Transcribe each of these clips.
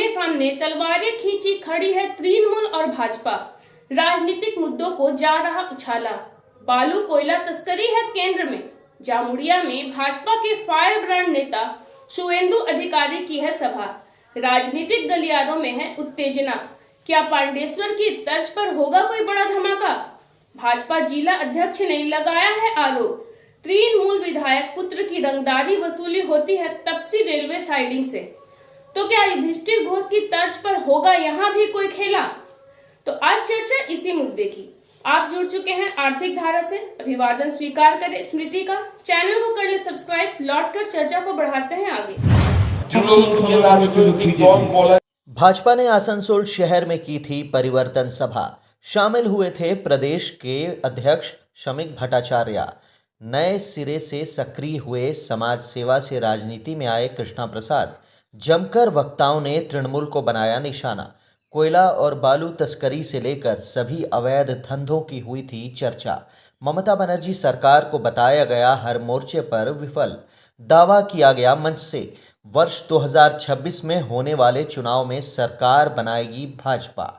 आमने सामने तलवारें खींची खड़ी है तृणमूल और भाजपा। राजनीतिक मुद्दों को जा रहा उछाला। बालू कोयला तस्करी है केंद्र में। जामुड़िया में भाजपा के फायर ब्रांड नेता शुवेंदु अधिकारी की है सभा। राजनीतिक गलियारों में है उत्तेजना। क्या पांडेश्वर की तर्ज पर होगा कोई बड़ा धमाका? भाजपा जिला अध्यक्ष ने लगाया है आरोप, तृणमूल विधायक पुत्र की रंगदारी वसूली होती है तपसी रेलवे साइडिंग से। तो क्या युधिष्ठिर घोष की तर्ज पर होगा यहाँ भी कोई खेला? तो आज चर्चा इसी मुद्दे की। आप जुड़ चुके हैं आर्थिक धारा से। अभिवादन स्वीकार करें स्मृति का। चैनल को कर ले सब्सक्राइब। लौट कर चर्चा को बढ़ाते हैं आगे। भाजपा ने आसनसोल शहर में की थी परिवर्तन सभा। शामिल हुए थे प्रदेश के अध्यक्ष शमीक भट्टाचार्य। नए सिरे से सक्रिय हुए समाज सेवा से राजनीति में आए कृष्णा प्रसाद। जमकर वक्ताओं ने तृणमूल को बनाया निशाना। कोयला और बालू तस्करी से लेकर सभी अवैध धंधों की हुई थी चर्चा। ममता बनर्जी सरकार को बताया गया हर मोर्चे पर विफल। दावा किया गया मंच से वर्ष 2026 में होने वाले चुनाव में सरकार बनाएगी भाजपा।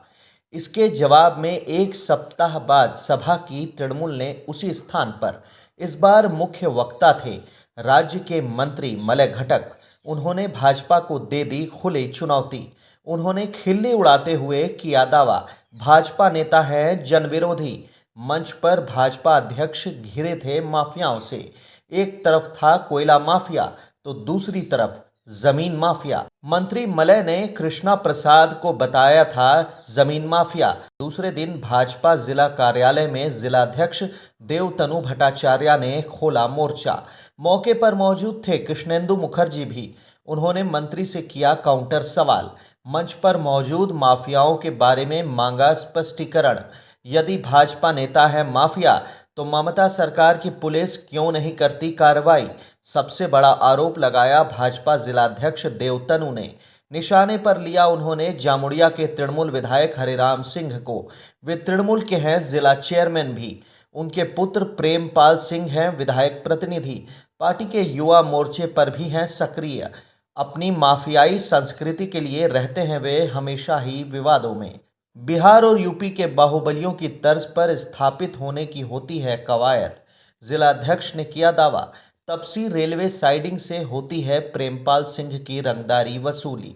इसके जवाब में एक सप्ताह बाद सभा की तृणमूल ने उसी स्थान पर इस बार मुख्य वक्ता थे राज्य के मंत्री मलय घटक। उन्होंने भाजपा को दे दी खुली चुनौती। उन्होंने खिल्ली उड़ाते हुए किया दावा, भाजपा नेता हैं जनविरोधी। मंच पर भाजपा अध्यक्ष घिरे थे माफियाओं से। एक तरफ था कोयला माफिया तो दूसरी तरफ जमीन माफिया। मंत्री मलय ने कृष्णा प्रसाद को बताया था जमीन माफिया। दूसरे दिन भाजपा जिला कार्यालय में जिलाध्यक्ष देवतनु भट्टाचार्य ने खोला मोर्चा। मौके पर मौजूद थे कृष्णेंदु मुखर्जी भी। उन्होंने मंत्री से किया काउंटर सवाल। मंच पर मौजूद माफियाओं के बारे में मांगा स्पष्टीकरण। यदि भाजपा नेता है माफिया तो ममता सरकार की पुलिस क्यों नहीं करती कार्रवाई? सबसे बड़ा आरोप लगाया भाजपा जिलाध्यक्ष देवतनु ने। निशाने पर लिया उन्होंने जामुड़िया के तृणमूल विधायक हरिराम सिंह को। वे तृणमूल के हैं जिला चेयरमैन भी। उनके पुत्र प्रेमपाल सिंह हैं विधायक प्रतिनिधि। पार्टी के युवा मोर्चे पर भी हैं सक्रिय। अपनी माफियाई संस्कृति के लिए रहते हैं वे हमेशा ही विवादों में। बिहार और यूपी के बाहुबलियों की तर्ज पर स्थापित होने की होती है कवायद। जिलाध्यक्ष ने किया दावा, तपसी रेलवे साइडिंग से होती है प्रेमपाल सिंह की रंगदारी वसूली।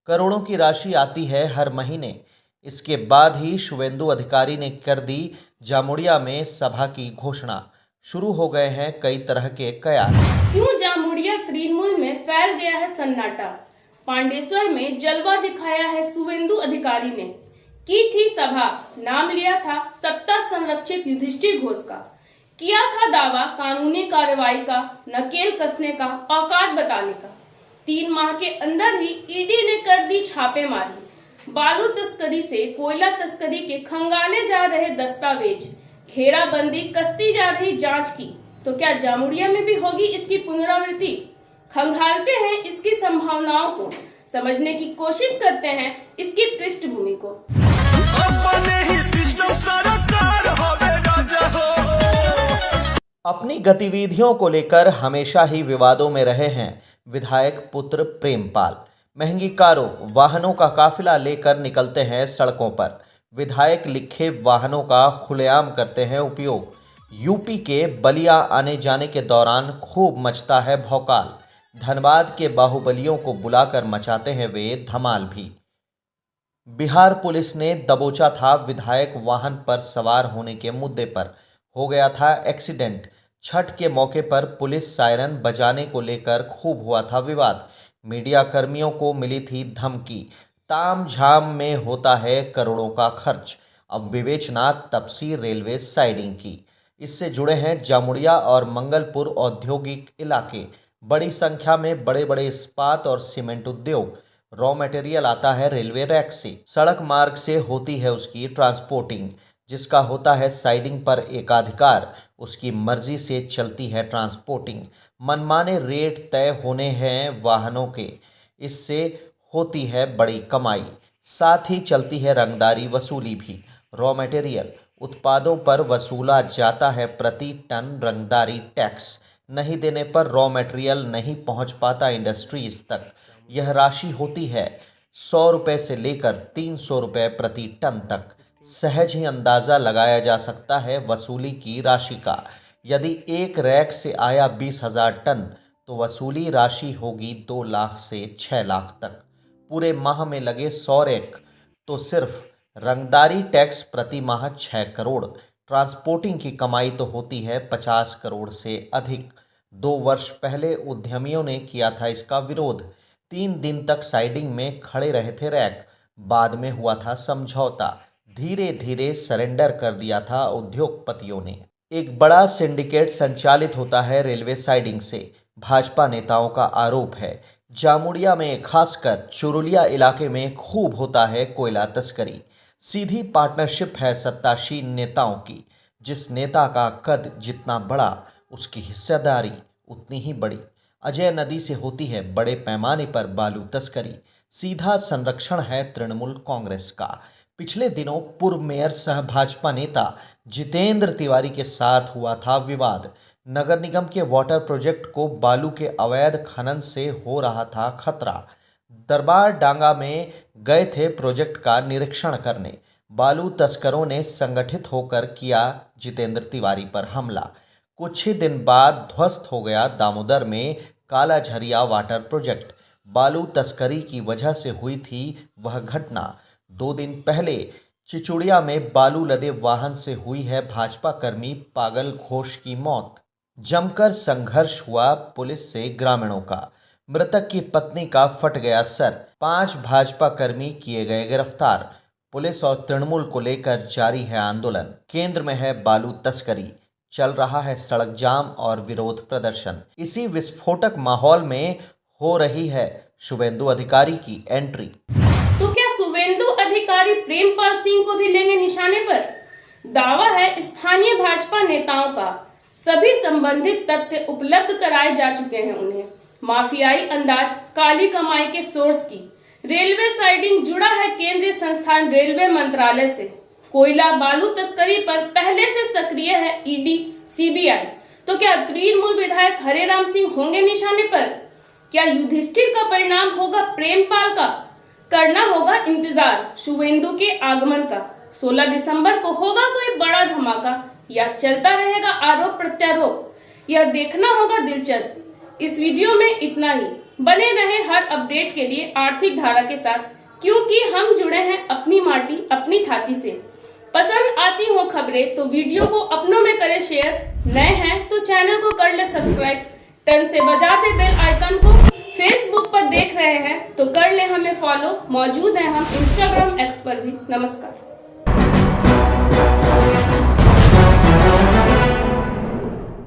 करोड़ों की राशि आती है हर महीने। इसके बाद ही शुवेंदु अधिकारी ने कर दी जामुड़िया में सभा की घोषणा। शुरू हो गए हैं कई तरह के कयास। क्यों जामुड़िया तृणमूल में फैल गया है सन्नाटा? पांडेश्वर में जलवा दिखाया है शुवेंदु अधिकारी ने। की थी सभा, नाम लिया था सत्ता संरक्षित युधिष्ठिर घोष का। किया था दावा कानूनी कार्रवाई का, नकेल कसने का, औकात बताने का। 3 माह के अंदर ही ईडी ने कर दी छापेमारी। बालू तस्करी से कोयला तस्करी के खंगाले जा रहे दस्तावेज, घेराबंदी कसती जा रही जांच की। तो क्या जामुड़िया में भी होगी इसकी पुनरावृत्ति? खंगालते हैं इसकी संभावनाओं को, समझने की कोशिश करते हैं इसकी पृष्ठभूमि को। अपनी गतिविधियों को लेकर हमेशा ही विवादों में रहे हैं विधायक पुत्र प्रेमपाल। महंगी कारों, वाहनों का काफिला लेकर निकलते हैं सड़कों पर। विधायक लिखे वाहनों का खुलेआम करते हैं उपयोग। यूपी के बलिया आने जाने के दौरान खूब मचता है भौकाल। धनबाद के बाहुबलियों को बुलाकर मचाते हैं वे धमाल भी। बिहार पुलिस ने दबोचा था विधायक वाहन पर सवार होने के मुद्दे पर। हो गया था एक्सीडेंट। छठ के मौके पर पुलिस सायरन बजाने को लेकर खूब हुआ था विवाद। मीडिया कर्मियों को मिली थी धमकी। ताम झाम में होता है करोड़ों का खर्च। अब विवेचना तपसी रेलवे साइडिंग की। इससे जुड़े हैं जामुड़िया और मंगलपुर औद्योगिक इलाके। बड़ी संख्या में बड़े बड़े इस्पात और सीमेंट उद्योग। रॉ मटेरियल आता है रेलवे रैक से। सड़क मार्ग से होती है उसकी ट्रांसपोर्टिंग। जिसका होता है साइडिंग पर एकाधिकार, उसकी मर्जी से चलती है ट्रांसपोर्टिंग। मनमाने रेट तय होने हैं वाहनों के। इससे होती है बड़ी कमाई। साथ ही चलती है रंगदारी वसूली भी। रॉ मटेरियल उत्पादों पर वसूला जाता है प्रति टन रंगदारी टैक्स। नहीं देने पर रॉ मटेरियल नहीं पहुंच पाता इंडस्ट्रीज तक। यह राशि होती है 100 रुपये से लेकर 300 रुपये प्रति टन तक। सहज ही अंदाजा लगाया जा सकता है वसूली की राशि का। यदि एक रैक से आया 20,000 टन तो वसूली राशि होगी 2 लाख से 6 लाख तक। पूरे माह में लगे 100 रैक तो सिर्फ रंगदारी टैक्स प्रति माह 6 करोड़। ट्रांसपोर्टिंग की कमाई तो होती है 50 करोड़ से अधिक। 2 वर्ष पहले उद्यमियों ने किया था इसका विरोध। 3 दिन तक साइडिंग में खड़े रहे थे रैक। बाद में हुआ था समझौता। धीरे धीरे सरेंडर कर दिया था उद्योगपतियों ने। एक बड़ा सिंडिकेट संचालित होता है रेलवे साइडिंग से। भाजपा नेताओं का आरोप है जामुड़िया में खासकर चुरुलिया इलाके में खूब होता है कोयला तस्करी। सीधी पार्टनरशिप है सत्तासीन नेताओं की। जिस नेता का कद जितना बड़ा उसकी हिस्सेदारी उतनी ही बड़ी। अजय नदी से होती है बड़े पैमाने पर बालू तस्करी। सीधा संरक्षण है तृणमूल कांग्रेस का। पिछले दिनों पूर्व मेयर सह भाजपा नेता जितेंद्र तिवारी के साथ हुआ था विवाद। नगर निगम के वाटर प्रोजेक्ट को बालू के अवैध खनन से हो रहा था खतरा। दरबार डांगा में गए थे प्रोजेक्ट का निरीक्षण करने। बालू तस्करों ने संगठित होकर किया जितेंद्र तिवारी पर हमला। कुछ ही दिन बाद ध्वस्त हो गया दामोदर में काला झरिया वाटर प्रोजेक्ट। बालू तस्करी की वजह से हुई थी वह घटना। 2 दिन पहले चिचुड़िया में बालू लदे वाहन से हुई है भाजपा कर्मी पागल घोष की मौत। जमकर संघर्ष हुआ पुलिस से ग्रामीणों का। मृतक की पत्नी का फट गया सर। 5 भाजपा कर्मी किए गए गिरफ्तार। पुलिस और तृणमूल को लेकर जारी है आंदोलन। केंद्र में है बालू तस्करी। चल रहा है सड़क जाम और विरोध प्रदर्शन। इसी विस्फोटक माहौल में हो रही है शुभेंदु अधिकारी की एंट्री। तो क्या शुभेंदु अधिकारी प्रेमपाल सिंह को भी लेंगे निशाने पर? दावा है स्थानीय भाजपा नेताओं का। सभी संबंधित तथ्य उपलब्ध कराए जा चुके हैं उन्हें। माफियाई अंदाज, काली कमाई के सोर्स की। रेलवे साइडिंग जुड़ा है केंद्रीय संस्थान रेलवे मंत्रालय से। कोयला बालू तस्करी पर पहले से सक्रिय है ईडी, सीबीआई। तो क्या तृणमूल विधायक हरेराम सिंह होंगे निशाने पर? क्या युधिष्ठिर का परिणाम होगा प्रेमपाल का? करना होगा इंतजार शुभेंदु के आगमन का। 16 दिसंबर को होगा कोई बड़ा धमाका या चलता रहेगा आरोप प्रत्यारोप? यह देखना होगा दिलचस्प। इस वीडियो में इतना ही। बने रहे हर अपडेट के लिए आर्थिक धारा के साथ, क्योंकि हम जुड़े हैं अपनी माटी अपनी छाती से। पसंद आती हो खबरें तो वीडियो को अपनों में करें शेयर। नए हैं तो चैनल को कर ले सब्सक्राइब। टन से बजा दे बेल आइकन को। फेसबुक पर देख रहे हैं तो कर ले हमें फॉलो। मौजूद हैं हम इंस्टाग्राम, एक्स पर भी। नमस्कार।